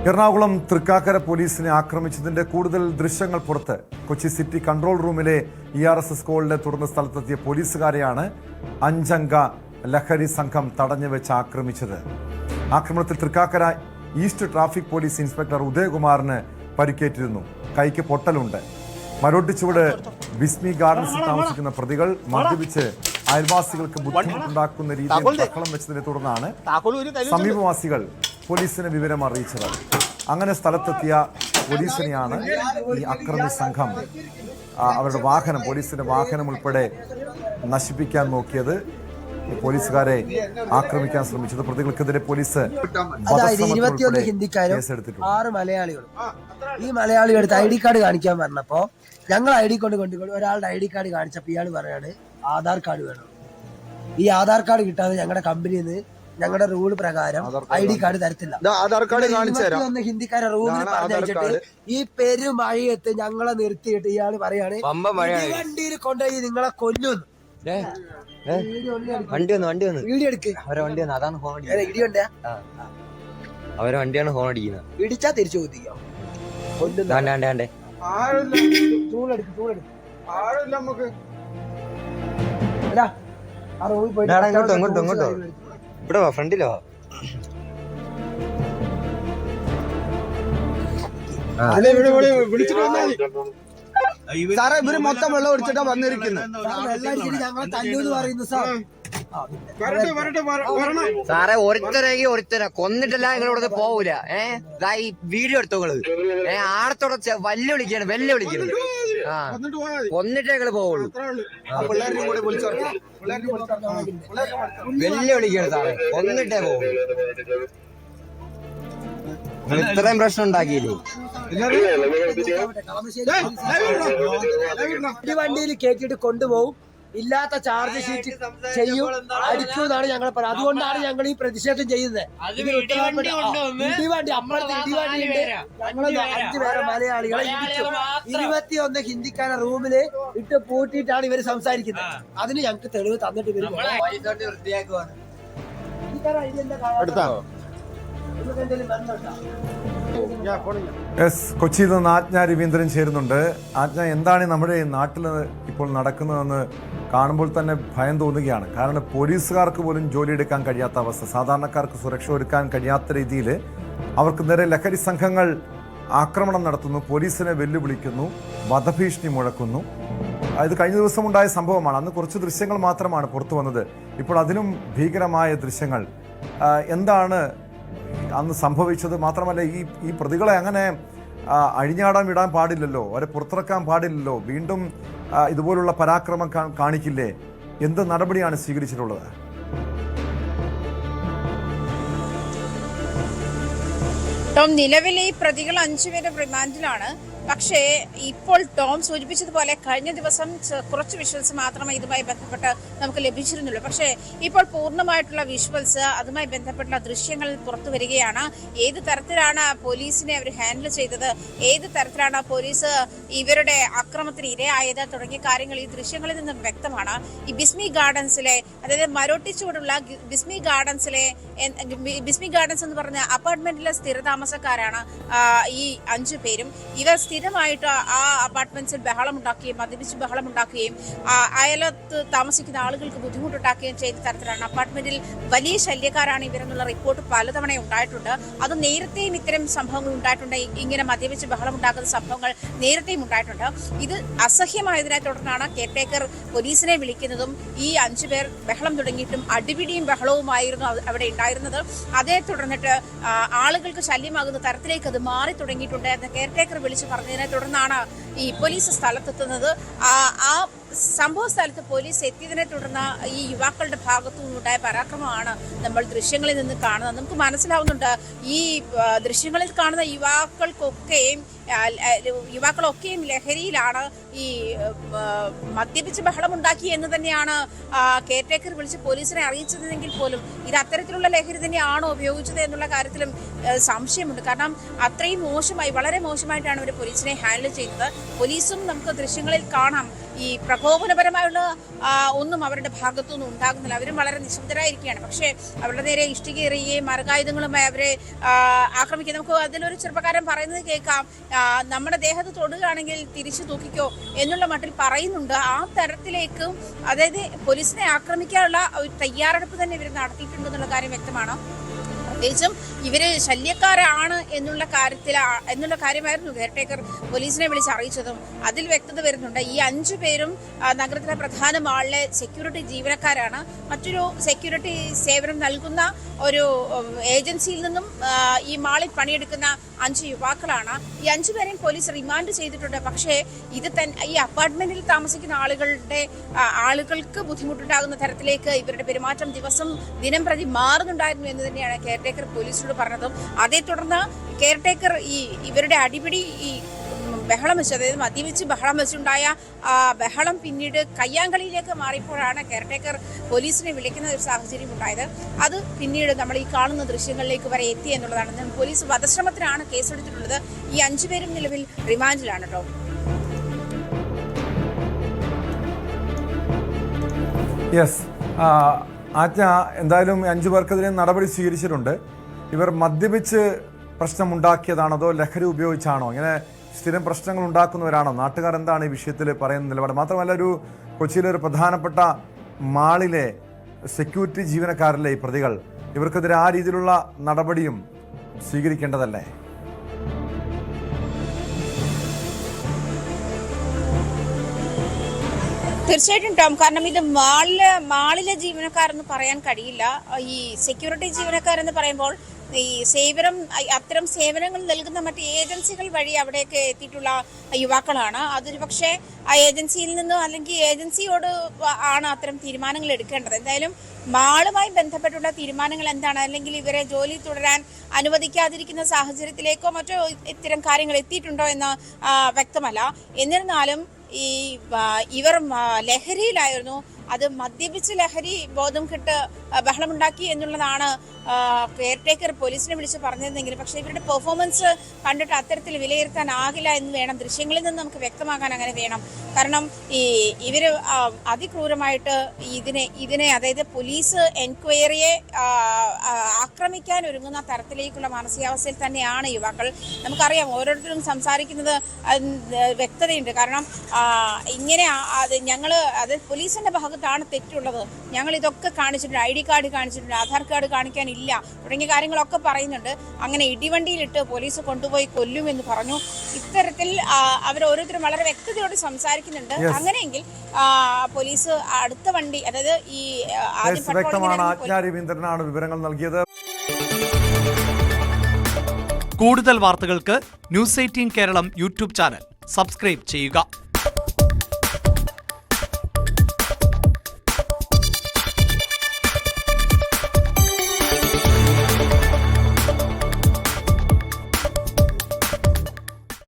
എറണാകുളം തൃക്കാക്കര പോലീസിനെ ആക്രമിച്ചതിന്റെ കൂടുതൽ ദൃശ്യങ്ങൾ പുറത്ത്. കൊച്ചി സിറ്റി കൺട്രോൾ റൂമിലെ ERS കോളിനെ തുടർന്ന് സ്ഥലത്തെത്തിയ പോലീസുകാരെയാണ് 5 അംഗ ലഹരി സംഘം തടഞ്ഞുവെച്ച് ആക്രമിച്ചത്. ആക്രമണത്തിൽ Thrikkakara east traffic police inspector ഉദയകുമാറിന് പരിക്കേറ്റിരുന്നു. കൈക്ക് പൊട്ടലുണ്ട്. മരോട്ടിച്ചുവട് ബിസ്മി ഗാർഡൻസിൽ താമസിക്കുന്ന പ്രതികൾ മദ്യപിച്ച് അയൽവാസികൾക്ക് ബുദ്ധിമുട്ടുണ്ടാക്കുന്ന രീതിയിൽ ബഹളം വെച്ചതിനെ തുടർന്നാണ് സമീപവാസികൾ പോലീസിനെ വിവരം അറിയിച്ചത്. അങ്ങനെ സ്ഥലത്തെത്തിയ പോലീസിനെയാണ് ഈ അക്രമി സംഘം അവരുടെ വാഹനം, പോലീസിന്റെ വാഹനം ഉൾപ്പെടെ നശിപ്പിക്കാൻ നോക്കിയത്, പോലീസുകാരെ ആക്രമിക്കാൻ ശ്രമിച്ചത്. പ്രതികൾക്കെതിരെ പോലീസ് 21 ഹിന്ദിക്കാരും 6 മലയാളികളും. ഈ മലയാളികളുടെ ID കാർഡ് കാണിക്കാൻ പറഞ്ഞപ്പോ ഞങ്ങൾ ID കൊണ്ടുപോയി ഒരാളുടെ ID കാർഡ് കാണിച്ചപ്പോൾ ഇയാൾ പറയാണ് ആധാർ കാർഡ് വേണം. ഈ ആധാർ കാർഡ് കിട്ടാതെ ഞങ്ങളുടെ കമ്പനിയിൽ നിന്ന് ഞങ്ങളുടെ റൂൾ പ്രകാരം ID കാർഡ് തരത്തില്ല. ആധാർ കാർഡ് കാണിച്ചു ഹിന്ദിക്കാരെ റൂമിൽ പറഞ്ഞിട്ട് ഈ പെരുമഴയത്ത് ഞങ്ങളെ നിർത്തിയിട്ട് ഇയാള് പറയാണ് വണ്ടിയിൽ കൊണ്ടുപോയി നിങ്ങളെ കൊല്ലുന്നു. വീഡിയോ എടുക്ക്. അതാണ് ഫോൺ അവരെ വണ്ടിയാണ് ഫോൺ അടിക്കുന്നത്. ഇടിച്ചാ തിരിച്ചു ചോദിക്കാം. ഇങ്ങോട്ടോ ഇവിടെ ഫ്രണ്ടിലോ സാറേ ഇവര് മൊത്തം വെള്ളം ഒഴിച്ചിട്ടാ വന്നിരിക്കുന്നത്. സാറേ ഒരുത്തരെ കൊന്നിട്ടല്ല നിങ്ങളിവിടെ പോവൂല. ഈ വീഡിയോ എടുത്തോള് ആടത്തോടെ വെല്ലുവിളിക്കാണ് കൊന്നിട്ടേ ഞങ്ങള് പോവുള്ളൂ. വെല്ലുവിളിക്കാണ് സാറേ, കൊന്നിട്ടേ പോവുള്ളൂ. ഇത്രയും പ്രശ്നം ഉണ്ടാക്കിയില്ലേ? വണ്ടിയിൽ കേട്ടിട്ട് കൊണ്ടുപോകും, ഇല്ലാത്ത ചാർജ് ഷീറ്റ് ചെയ്യും, അടിക്കുമെന്നാണ് ഞങ്ങൾ പറയുന്നത്. അതുകൊണ്ടാണ് ഞങ്ങൾ ഈ പ്രതിഷേധം ചെയ്യുന്നത്. ഇടിവണ്ടി അപ്പുറത്ത് ഇടിവണ്ടിയുണ്ട്. ഞങ്ങൾ 5 പേരെ മലയാളികളെ ഇടിച്ചു. 21 ഹിന്ദിക്കാരെ റൂമില് ഇട്ട് പൂട്ടിയിട്ടാണ് ഇവര് സംസാരിക്കുന്നത്. അതിന് ഞങ്ങൾക്ക് തെളിവ് തന്നിട്ട് വരും. കൊച്ചിയിൽ നിന്ന് ആജ്ഞ രവീന്ദ്രൻ ചേരുന്നുണ്ട്. ആജ്ഞ, എന്താണ് നമ്മുടെ നാട്ടിൽ ഇപ്പോൾ നടക്കുന്നതെന്ന് കാണുമ്പോൾ തന്നെ ഭയം തോന്നുകയാണ്. കാരണം പോലീസുകാർക്ക് പോലും ജോലിയെടുക്കാൻ കഴിയാത്ത അവസ്ഥ, സാധാരണക്കാർക്ക് സുരക്ഷ ഒരുക്കാൻ കഴിയാത്ത രീതിയിൽ അവർക്ക് നേരെ ലഹരി സംഘങ്ങൾ ആക്രമണം നടത്തുന്നു, പോലീസിനെ വെല്ലുവിളിക്കുന്നു, വധഭീഷണി മുഴക്കുന്നു. ഇത് കഴിഞ്ഞ ദിവസം ഉണ്ടായ സംഭവമാണ്. അന്ന് കുറച്ച് ദൃശ്യങ്ങൾ മാത്രമാണ് പുറത്തു വന്നത്. ഇപ്പോൾ അതിനും ഭീകരമായ ദൃശ്യങ്ങൾ. എന്താണ് അന്ന് സംഭവിച്ചത്? മാത്രമല്ല ഈ പ്രതികളെ അങ്ങനെ അഴിഞ്ഞാടാൻ വിടാൻ പാടില്ലല്ലോ, അവരെ പുറത്തിറക്കാൻ പാടില്ലല്ലോ. വീണ്ടും ഇതുപോലുള്ള പരാക്രമം കാണിക്കില്ലേ? എന്ത് നടപടിയാണ് സ്വീകരിച്ചിട്ടുള്ളത്? ടോം, നിലവിലെ ഈ പ്രതികൾ 5 പേര് റിമാൻഡിലാണ്. പക്ഷേ ഇപ്പോൾ ടോം സൂചിപ്പിച്ചതുപോലെ കഴിഞ്ഞ ദിവസം കുറച്ച് വിഷ്വൽസ് മാത്രമേ ഇതുമായി ബന്ധപ്പെട്ട് നമുക്ക് ലഭിച്ചിരുന്നുള്ളൂ. പക്ഷേ ഇപ്പോൾ പൂർണ്ണമായിട്ടുള്ള വിഷ്വൽസ്, അതുമായി ബന്ധപ്പെട്ടുള്ള ദൃശ്യങ്ങൾ പുറത്തു വരികയാണ്. ഏത് തരത്തിലാണ് പോലീസിനെ അവർ ഹാൻഡിൽ ചെയ്തത്, ഏത് തരത്തിലാണ് പോലീസ് ഇവരുടെ അക്രമത്തിന് ഇരയായത് തുടങ്ങിയ കാര്യങ്ങൾ ഈ ദൃശ്യങ്ങളിൽ നിന്നും വ്യക്തമാണ്. ഈ ബിസ്മി ഗാർഡൻസിലെ, അതായത് മരോട്ടിച്ചുകൊണ്ടുള്ള ബിസ്മി ഗാർഡൻസ് എന്ന് പറഞ്ഞ അപ്പാർട്ട്മെന്റിലെ സ്ഥിരതാമസക്കാരാണ് ഈ 5 പേരും. ഇവർ സ്ഥിരമായിട്ട് ആ അപ്പാർട്ട്മെന്റ്സിൽ ബഹളമുണ്ടാക്കുകയും മദ്യപിച്ച് ബഹളമുണ്ടാക്കുകയും അയലത്ത് താമസിക്കുന്ന ആളുകൾക്ക് ബുദ്ധിമുട്ടുണ്ടാക്കുകയും ചെയ്ത തരത്തിലാണ്. അപ്പാർട്ട്മെന്റിൽ വലിയ ശല്യക്കാരാണ് ഇവരെന്നുള്ള റിപ്പോർട്ട് പലതവണ ഉണ്ടായിട്ടുണ്ട്. അത് നേരത്തെയും ഇത്തരം സംഭവങ്ങൾ ഉണ്ടായിട്ടുണ്ട്. ഇങ്ങനെ മദ്യപിച്ച് ബഹളമുണ്ടാക്കുന്ന സംഭവങ്ങൾ നേരത്തെയും ഉണ്ടായിട്ടുണ്ട്. ഇത് അസഹ്യമായതിനെ തുടർന്നാണ് കെയർടേക്കർ പോലീസിനെ വിളിക്കുന്നതും ഈ 5 പേർ ബഹളം തുടങ്ങിയിട്ടും അടിപിടിയും ബഹളവുമായിരുന്നു അവിടെ ഉണ്ടായിരുന്നത്. അതേ തുടർന്നിട്ട് ആളുകൾക്ക് ശല്യമാകുന്ന തരത്തിലേക്ക് അത് മാറി തുടങ്ങിയിട്ടുണ്ട് എന്ന് കെയർടേക്കർ വിളിച്ചു പറഞ്ഞതിനെ തുടർന്നാണ് ഈ പോലീസ് സ്ഥലത്തെത്തുന്നത്. ആ സംഭവ സ്ഥലത്ത് പോലീസ് എത്തിയതിനെ തുടർന്ന് ഈ യുവാക്കളുടെ ഭാഗത്തു നിന്നുണ്ടായ പരാക്രമമാണ് നമ്മൾ ദൃശ്യങ്ങളിൽ നിന്ന് കാണുന്നത്. നമുക്ക് മനസ്സിലാവുന്നുണ്ട് ഈ ദൃശ്യങ്ങളിൽ കാണുന്ന യുവാക്കളൊക്കെയും ലഹരിയിലാണ്. ഈ മദ്യപിച്ച് ബഹളമുണ്ടാക്കി എന്ന് തന്നെയാണ് കെയർടേക്കർ വിളിച്ച് പോലീസിനെ അറിയിച്ചതെങ്കിൽ പോലും ഇത് അത്തരത്തിലുള്ള ലഹരി തന്നെയാണോ ഉപയോഗിച്ചത് എന്നുള്ള കാര്യത്തിലും സംശയമുണ്ട്. കാരണം അത്രയും മോശമായി, വളരെ മോശമായിട്ടാണ് അവർ പോലീസിനെ ഹാൻഡിൽ ചെയ്തത്. പോലീസും നമുക്ക് ദൃശ്യങ്ങളിൽ കാണാം ഈ ഈ പ്രകോപനപരമായുള്ള ഒന്നും അവരുടെ ഭാഗത്തുനിന്നും ഉണ്ടാകുന്നില്ല. അവരും വളരെ നിശബ്ദരായിരിക്കുകയാണ്. പക്ഷേ അവരുടെ നേരെ ഇഷ്ടിക എറിയുകയും മറുകായുധങ്ങളുമായി അവരെ ആക്രമിക്കുക. നമുക്ക് അതിലൊരു ചെറുപ്പക്കാരൻ പറയുന്നത് കേൾക്കാം, നമ്മുടെ ദേഹത്ത് തൊടുകയാണെങ്കിൽ തിരിച്ചു തൂക്കിക്കോ എന്നുള്ള മട്ടിൽ പറയുന്നുണ്ട്. ആ തരത്തിലേക്കും അതായത് പോലീസിനെ ആക്രമിക്കാനുള്ള ഒരു തയ്യാറെടുപ്പ് തന്നെ ഇവർ നടത്തിയിട്ടുണ്ടെന്നുള്ള കാര്യം വ്യക്തമാണ്. പ്രത്യേകിച്ചും ഇവര് ശല്യക്കാരാണ് എന്നുള്ള കാര്യമായിരുന്നു കെയർടേക്കർ പോലീസിനെ വിളിച്ച് അറിയിച്ചതും. അതിൽ വ്യക്തത വരുന്നുണ്ട്. ഈ 5 പേരും നഗരത്തിലെ പ്രധാന മാളിലെ സെക്യൂരിറ്റി ജീവനക്കാരാണ്. മറ്റൊരു സെക്യൂരിറ്റി സേവനം നൽകുന്ന ഒരു ഏജൻസിയിൽ നിന്നും ഈ മാളിൽ പണിയെടുക്കുന്ന 5 യുവാക്കളാണ്. ഈ 5 പേരെയും പോലീസ് റിമാൻഡ് ചെയ്തിട്ടുണ്ട്. പക്ഷേ ഈ അപ്പാർട്ട്മെന്റിൽ താമസിക്കുന്ന ആളുകൾക്ക് ബുദ്ധിമുട്ടുണ്ടാകുന്ന തരത്തിലേക്ക് ഇവരുടെ പെരുമാറ്റം ദിനം പ്രതി മാറുന്നുണ്ടായിരുന്നു എന്ന് തന്നെയാണ് കെയർടേക്കർ പോലീസിനോട് പറഞ്ഞതും. അതേ തുടർന്ന് കെയർടേക്കർ ഇവരുടെ അടിപിടി ബഹളം വെച്ചു, അതായത് മദ്യപിച്ച് ബഹളം വെച്ചുണ്ടായ ബഹളം പിന്നീട് കയ്യാങ്കളിയിലേക്ക് മാറിയപ്പോഴാണ് കെയർടേക്കർ പോലീസിനെ വിളിക്കുന്ന ഒരു സാഹചര്യം ഉണ്ടായത്. അത് പിന്നീട് നമ്മൾ ഈ കാണുന്ന ദൃശ്യങ്ങളിലേക്ക് വരെ എത്തി എന്നുള്ളതാണ്. പോലീസ് വധശ്രമത്തിനാണ് കേസെടുത്തിട്ടുള്ളത്. ഈ 5 പേരും നിലവിൽ റിമാൻഡിലാണ് കേട്ടോ. യെസ് ആജ്ഞ, എന്തായാലും 5 പേർക്കെതിരെ നടപടി സ്വീകരിച്ചിട്ടുണ്ട്. ഇവർ മദ്യപിച്ച് പ്രശ്നമുണ്ടാക്കിയതാണോ അതോ ലഹരി ഉപയോഗിച്ചാണോ? ഇങ്ങനെ സ്ഥിരം പ്രശ്നങ്ങൾ ഉണ്ടാക്കുന്നവരാണോ? നാട്ടുകാർ എന്താണ് ഈ വിഷയത്തിൽ പറയുന്ന നിലപാട്? മാത്രമല്ല, കൊച്ചിയിലെ ഒരു പ്രധാനപ്പെട്ട മാളിലെ സെക്യൂരിറ്റി ജീവനക്കാരല്ലേ ഈ പ്രതികൾ, ഇവർക്കെതിരെ ആ രീതിയിലുള്ള നടപടിയും സ്വീകരിക്കേണ്ടതല്ലേ? തീർച്ചയായിട്ടും ടോം, കാരണം ഇത് മാളിലെ ജീവനക്കാരെന്ന് പറയാൻ കഴിയില്ല. ഈ സെക്യൂരിറ്റി ജീവനക്കാരെന്ന് പറയുമ്പോൾ ഈ അത്തരം സേവനങ്ങൾ നൽകുന്ന മറ്റ് ഏജൻസികൾ വഴി അവിടേക്ക് എത്തിയിട്ടുള്ള യുവാക്കളാണ്. അതൊരു പക്ഷേ ആ ഏജൻസിയിൽ നിന്നോ അല്ലെങ്കിൽ ഏജൻസിയോട് ആണ് അത്തരം തീരുമാനങ്ങൾ എടുക്കേണ്ടത്. എന്തായാലും മാളുമായി ബന്ധപ്പെട്ടുള്ള തീരുമാനങ്ങൾ എന്താണ്, അല്ലെങ്കിൽ ഇവരെ ജോലി തുടരാൻ അനുവദിക്കാതിരിക്കുന്ന സാഹചര്യത്തിലേക്കോ മറ്റോ ഇത്തരം കാര്യങ്ങൾ എത്തിയിട്ടുണ്ടോ എന്ന് വ്യക്തമല്ല. എന്നിരുന്നാലും ഇവർ ലഹരിയിലായിരുന്നു. അത് മദ്യപിച്ച് ലഹരി ബോധം കെട്ട് ബഹളമുണ്ടാക്കി എന്നുള്ളതാണ് കെയർടേക്കർ പോലീസിനെ വിളിച്ച് പറഞ്ഞിരുന്നെങ്കിലും, പക്ഷേ ഇവരുടെ പെർഫോമൻസ് കണ്ടിട്ട് അത്തരത്തിൽ വിലയിരുത്താനാകില്ല എന്ന് വേണം. ദൃശ്യങ്ങളിൽ നിന്ന് നമുക്ക് വ്യക്തമാക്കാൻ അങ്ങനെ വേണം. കാരണം ഇവര് അതിക്രൂരമായിട്ട് ഇതിനെ അതായത് പോലീസ് എൻക്വയറിയെ ആക്രമിക്കാൻ ഒരുങ്ങുന്ന തരത്തിലേക്കുള്ള മാനസികാവസ്ഥയിൽ തന്നെയാണ് യുവാക്കൾ. നമുക്കറിയാം, ഓരോരുത്തരും സംസാരിക്കുന്നത് വ്യക്തതയുണ്ട്. കാരണം ഇങ്ങനെ അത് പോലീസിന്റെ ഭാഗത്താണ് തെറ്റുള്ളത്. ഞങ്ങൾ ഇതൊക്കെ കാണിച്ചിട്ടുണ്ട്, ID കാർഡ് കാണിച്ചിട്ടുണ്ട്, ആധാർ കാർഡ് കാണിക്കാനില്ല തുടങ്ങിയ കാര്യങ്ങളൊക്കെ പറയുന്നുണ്ട്. അങ്ങനെ ഇടിവണ്ടിയിലിട്ട് പോലീസ് കൊണ്ടുപോയി കൊല്ലുമെന്ന് പറഞ്ഞു. ഇത്തരത്തിൽ അവർ ഓരോരുത്തരും വളരെ വ്യക്തതയോട് സംസാരിക്കുന്നുണ്ട്. അങ്ങനെയെങ്കിൽ പോലീസ് അടുത്ത വണ്ടി, അതായത് ഈ രവീന്ദ്രനാണ് വിവരങ്ങൾ നൽകിയത്. കൂടുതൽ വാർത്തകൾക്ക് News 18 Keralam YouTube channel subscribe ചെയ്യുക.